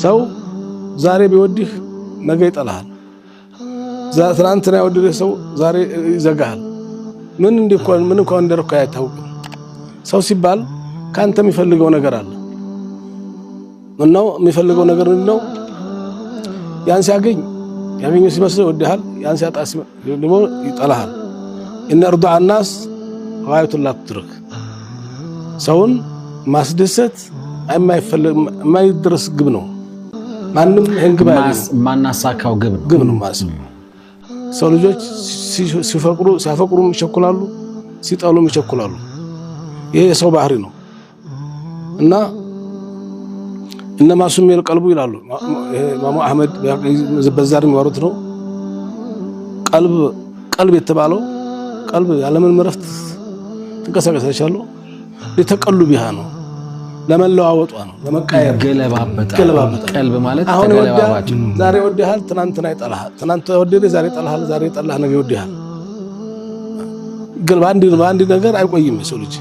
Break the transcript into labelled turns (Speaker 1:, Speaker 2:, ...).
Speaker 1: ሰው ዛሬ ቢወድህ ነገ ይጠላሃል ትናንትና የወደደህ ሰው ዛሬ ይዘጋሃል ምን እንኳን እንደረካ አይታወቅም ሰው ሲባል ካንተ የሚፈልገው ነገር አለ ምነው የሚፈልገው ነገር ምንድነው ያን ሲያገኝ ያገኘው ሲመስል ይወድሃል ያን ሲያጣስ ደግሞ ይጠላሃል ان ارضع الناس غايه لا تدرك ሰውን ማስደሰት የማይደርስ ግብ ነው ማንንም ህንግባ
Speaker 2: ማናሳካው ግብ ነው ማለት ነው
Speaker 1: ሰው ልጆች ሲያፈቅሩ ይቸኩላሉ ሲጠሉም ይቸኩላሉ ይሄ የሰው ባህሪ ነው እና انما سمي القلب ይላሉ ኢማሙ አህመድ በዛር የሚወሩት ነው ቀልብ የተባለው ቀልብ ያለምን መረፍት ተንቀሳቀሰቻሉ ለተቀሉ ቢሃ ነው ለመለዋወጧ ነው ለመቃየር ገለባበጣ ቀልብ ማለት ተገለባባጭ ዛሬ ወደሃል ትናንትና ይጠላሃል ትናንት ወደደ ዛሬ ይጠላሃል ዛሬ ይጠላህ ነገ ይወደሃል ግን ባንዲ ነገር አይቆይም ሰው ልጅ